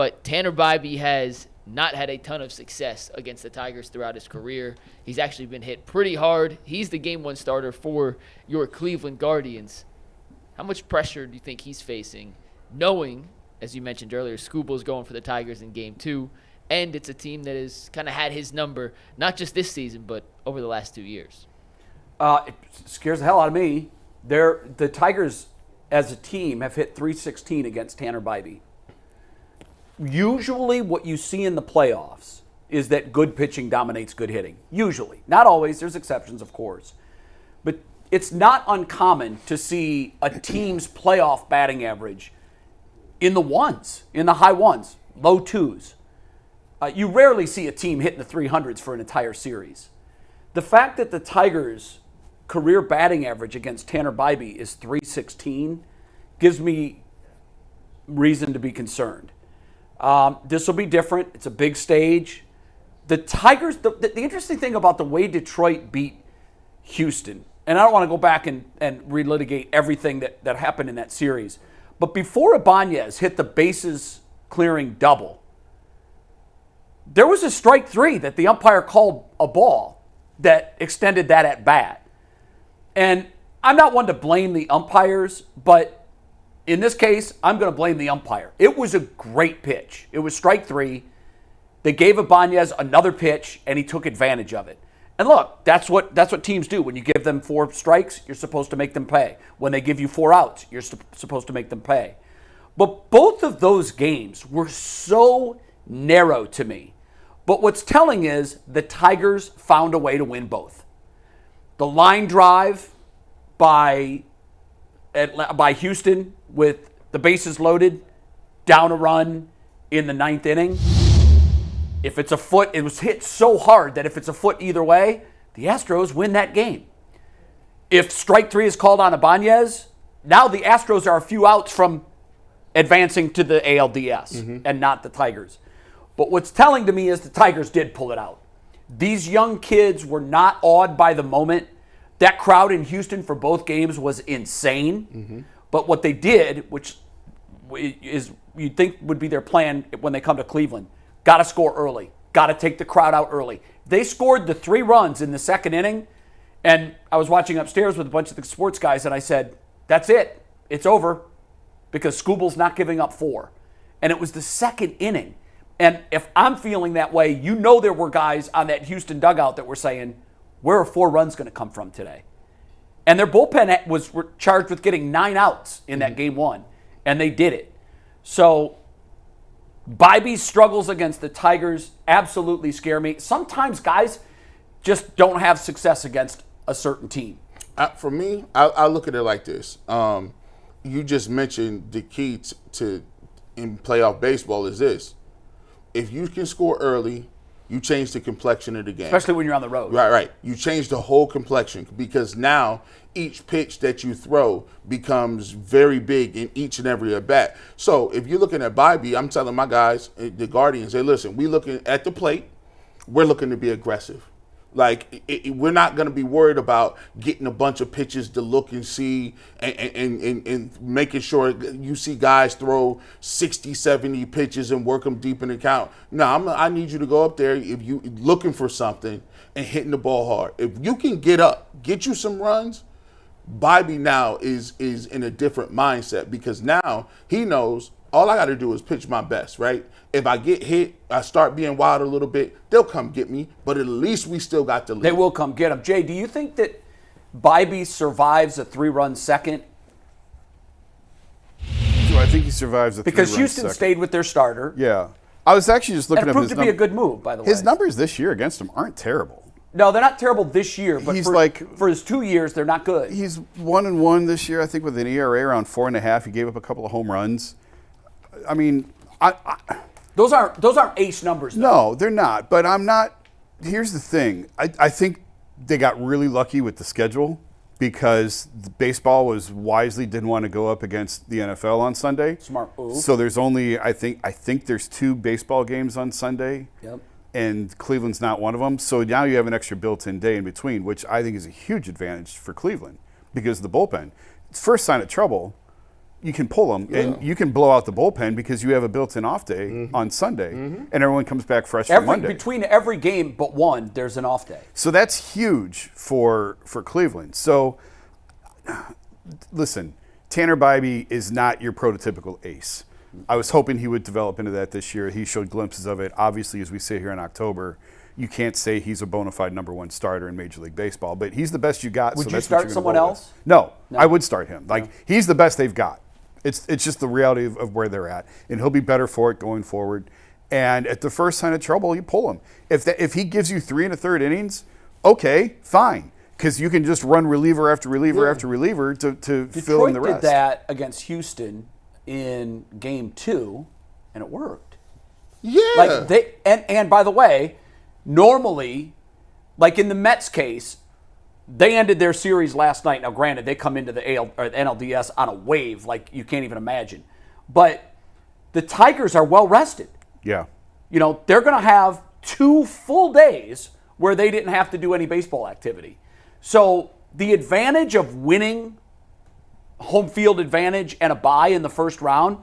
But Tanner Bibee has not had a ton of success against the Tigers throughout his career. He's actually been hit pretty hard. He's the game one starter for your Cleveland Guardians. How much pressure do you think he's facing, knowing, as you mentioned earlier, Scooble's going for the Tigers in game 2, and it's a team that has kind of had his number, not just this season, but over the last 2 years? It scares the hell out of me. The Tigers, as a team, have hit .316 against Tanner Bibee. Usually what you see in the playoffs is that good pitching dominates good hitting. Usually. Not always. There's exceptions, of course. But it's not uncommon to see a team's playoff batting average in the ones, in the high ones, low twos. You rarely see a team hitting the 300s for an entire series. The fact that the Tigers' career batting average against Tanner Bibee is .316 gives me reason to be concerned. This will be different. It's a big stage. The Tigers, the interesting thing about the way Detroit beat Houston, and I don't want to go back and relitigate everything that happened in that series, but before Ibanez hit the bases clearing double, there was a strike 3 that the umpire called a ball that extended that at bat. And I'm not one to blame the umpires, but in this case, I'm going to blame the umpire. It was a great pitch. It was strike 3. They gave Ibanez another pitch, and he took advantage of it. And look, that's what teams do. When you give them 4 strikes, you're supposed to make them pay. When they give you 4 outs, you're supposed to make them pay. But both of those games were so narrow to me. But what's telling is the Tigers found a way to win both. The line drive by Houston with the bases loaded, down a run in the 9th inning. If it's a foot, it was hit so hard that if it's a foot either way, the Astros win that game. If strike 3 is called on Ibanez, now the Astros are a few outs from advancing to the ALDS and not the Tigers. But what's telling to me is the Tigers did pull it out. These young kids were not awed by the moment. That crowd in Houston for both games was insane. But what they did, which is you'd think would be their plan when they come to Cleveland, got to score early. Got to take the crowd out early. They scored the 3 runs in the 2nd inning, and I was watching upstairs with a bunch of the sports guys, and I said, that's it. It's over, because Scooble's not giving up 4. And it was the 2nd inning. And if I'm feeling that way, you know there were guys on that Houston dugout that were saying, where are 4 runs going to come from today? And their bullpen was charged with getting 9 outs in that game 1, and they did it. So Bibee's struggles against the Tigers absolutely scare me. Sometimes guys just don't have success against a certain team. For me, I look at it like this. You just mentioned the key to in playoff baseball is this. If you can score early, you change the complexion of the game. Especially when you're on the road. Right. You change the whole complexion because now each pitch that you throw becomes very big in each and every at bat. So if you're looking at Bibee, I'm telling my guys, the Guardians, hey, listen, we're looking at the plate. We're looking to be aggressive. Like, we're not going to be worried about getting a bunch of pitches to look and see and making sure you see guys throw 60, 70 pitches and work them deep in the count. No, I need you to go up there if you looking for something and hitting the ball hard. If you can get up, get you some runs, Bibee now is in a different mindset because now he knows all I got to do is pitch my best, right? If I get hit, I start being wild a little bit, they'll come get me, but at least we still got the lead. They will come get him. Jay, do you think that Bibee survives a 3-run second? Do I think he survives a 3-run Because Houston second? stayed with their starter. Yeah. I was actually just looking And it at proved his to be a good move, by the way. His numbers this year against him aren't terrible. No, they're not terrible this year, but He's for his 2 years, they're not good. He's 1-1 this year, I think, with an ERA around 4.5. He gave up a couple of home runs. I mean, Those aren't ace numbers, though. No, they're not. But I'm not. Here's the thing. I think they got really lucky with the schedule because the baseball didn't want to go up against the NFL on Sunday. Smart move. So there's only I think there's 2 baseball games on Sunday. Yep. And Cleveland's not one of them. So now you have an extra built-in day in between, which I think is a huge advantage for Cleveland because of the bullpen. It's first sign of trouble. you can pull them and you can blow out the bullpen because you have a built-in off day on Sunday, and everyone comes back fresh for Monday. Between every game but one, there's an off day. So that's huge for Cleveland. So listen, Tanner Bibee is not your prototypical ace. I was hoping he would develop into that this year. He showed glimpses of it. Obviously, as we sit here in October, you can't say he's a bona fide number one starter in Major League Baseball, but he's the best you got. Would so you that's start what you're someone gonna roll else? with. No, I would start him. He's the best they've got. It's just the reality of where they're at, and he'll be better for it going forward. And at the first sign of trouble, you pull him. If he gives you 3 1/3 innings, okay, fine, because you can just run reliever after reliever after reliever to fill in the rest. Detroit did that against Houston in Game 2, and it worked. Yeah. And by the way, normally, like in the Mets case, they ended their series last night. Now, granted, they come into the NLDS on a wave like you can't even imagine. But the Tigers are well rested. Yeah. They're going to have 2 full days where they didn't have to do any baseball activity. So the advantage of winning, home field advantage, and a bye in the first round,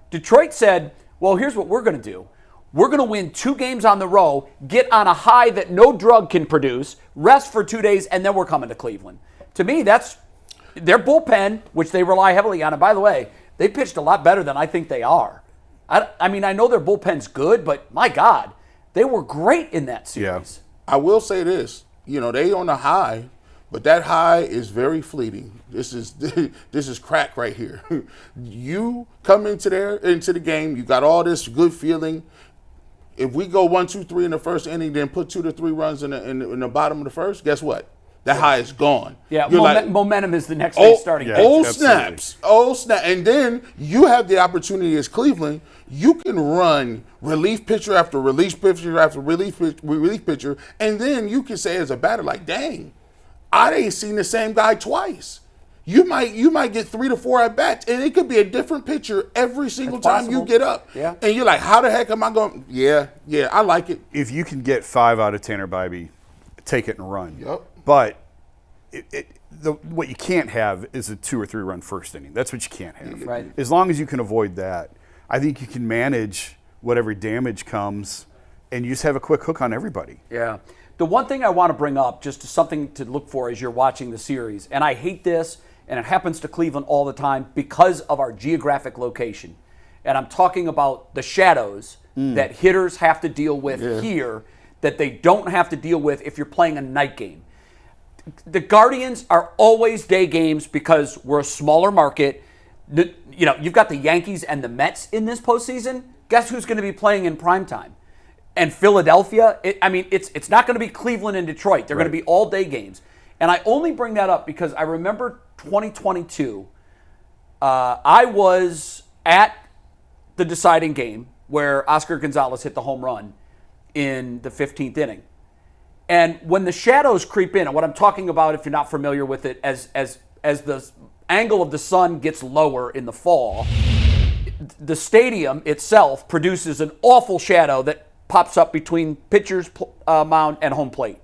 Detroit said, well, here's what we're going to do. We're going to win 2 games on the row, get on a high that no drug can produce, rest for 2 days, and then we're coming to Cleveland. To me, that's their bullpen, which they rely heavily on. And by the way, they pitched a lot better than I think they are. I mean, I know their bullpen's good, but my God, they were great in that series. I will say this. They on a high, but that high is very fleeting. This is crack right here. You come into the game, you got all this good feeling. If we go 1, 2, 3 in the first inning, then put 2 to 3 runs in the bottom of the first, guess what? That high is gone. Yeah, momentum is the next day starting. Snaps. And then you have the opportunity as Cleveland, you can run relief pitcher after relief pitcher after relief pitcher, and then you can say as a batter, like, dang, I ain't seen the same guy twice. You might get 3 to 4 at bats, and it could be a different pitcher every single time you get up. Yeah. And you're like, how the heck am I going? Yeah, I like it. If you can get 5 out of Tanner Bibee, take it and run. Yep. But what you can't have is a 2 or 3 run first inning. That's what you can't have. Right. As long as you can avoid that, I think you can manage whatever damage comes, and you just have a quick hook on everybody. Yeah. The one thing I want to bring up, just something to look for as you're watching the series, and I hate this, and it happens to Cleveland all the time because of our geographic location. And I'm talking about the shadows that hitters have to deal with here that they don't have to deal with if you're playing a night game. The Guardians are always day games because we're a smaller market. You've got the Yankees and the Mets in this postseason. Guess who's going to be playing in primetime? And Philadelphia, it's not going to be Cleveland and Detroit. They're going to be all day games. And I only bring that up because I remember 2022, I was at the deciding game where Oscar Gonzalez hit the home run in the 15th inning. And when the shadows creep in, and what I'm talking about, if you're not familiar with it, as the angle of the sun gets lower in the fall, the stadium itself produces an awful shadow that pops up between pitcher's mound and home plate.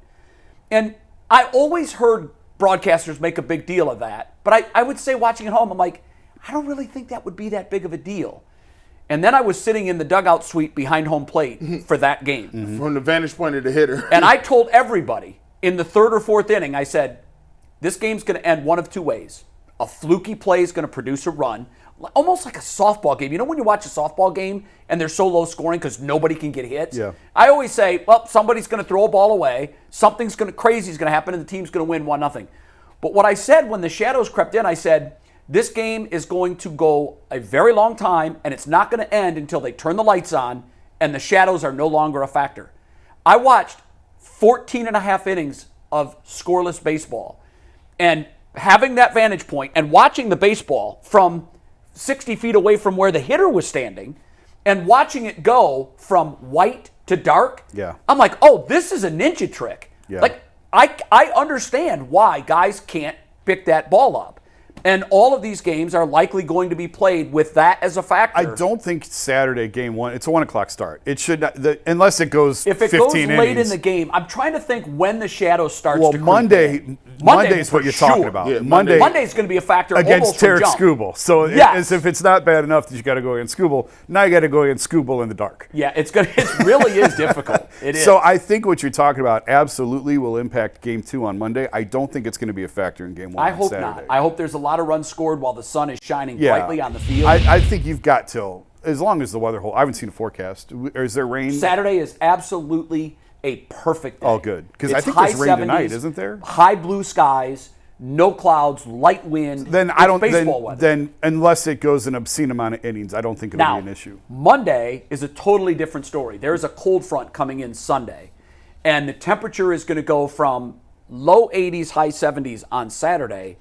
And I always heard broadcasters make a big deal of that, but I would say watching at home, I'm like, I don't really think that would be that big of a deal. And then I was sitting in the dugout suite behind home plate for that game. From the vantage point of the hitter. And I told everybody in the 3rd or 4th inning, I said, this game's going to end one of 2 ways. A fluky play is going to produce a run, almost like a softball game. You know when you watch a softball game and they're so low scoring because nobody can get hits? Yeah. I always say, well, somebody's going to throw a ball away, something's crazy is going to happen, and the team's going to win 1-0. But what I said when the shadows crept in, I said, this game is going to go a very long time, and it's not going to end until they turn the lights on and the shadows are no longer a factor. I watched 14 and a half innings of scoreless baseball, and having that vantage point and watching the baseball from 60 feet away from where the hitter was standing and watching it go from white to dark, I'm like, oh, this is a ninja trick. Yeah. Like, I understand why guys can't pick that ball up. And all of these games are likely going to be played with that as a factor. I don't think Saturday game 1. It's a 1 o'clock start. It should not, unless it goes. If it 15 goes innings. late in the game, I'm trying to think when the shadow starts Well, to creep Monday in. is what for you're talking sure. about. Yeah, Monday's going to be a factor against almost from Tarek jump. Skubal. So Yes. as if it's not bad enough that you got to go against Skubal, now you got to go against Skubal in the dark. Yeah, it really is difficult. It is. So I think what you're talking about absolutely will impact game 2 on Monday. I don't think it's going to be a factor in game 1 I on hope Saturday. not. I hope there's a lot of runs scored while the sun is shining Yeah. brightly on the field. I think you've got till, as long as the weather holds. I haven't seen a forecast. Or is there rain? Saturday is absolutely a perfect day. Oh, good. Because I It's think high there's rain tonight, 70s, isn't there? High blue skies, no clouds, light wind. Then It's I don't. baseball weather. Then unless it goes an obscene amount of innings, I don't think it'll Now, be an issue. Monday is a totally different story. There's a cold front coming in Sunday, and the temperature is going to go from low 80s, high 70s on Saturday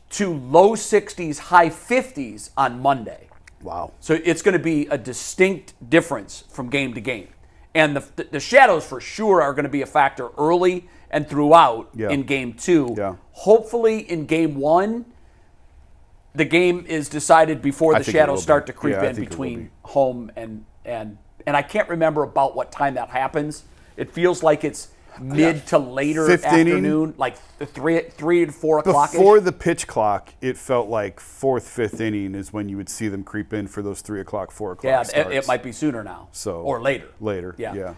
to low 60s, high 50s on Monday. Wow. So it's going to be a distinct difference from game to game. And the shadows for sure are going to be a factor early and throughout in game 2. Yeah. Hopefully in game 1, the game is decided before I the think it shadows will start be. to creep Yeah, I in think it will between be. home and I can't remember about what time that happens. It feels like it's mid to later Fifth inning? afternoon, like the 3 and 4 o'clock. Before the pitch clock, it felt like 4th, 5th inning is when you would see them creep in for those 3 o'clock, 4 o'clock Yeah, starts. it might be sooner now. So or later. Later, Yeah. yeah.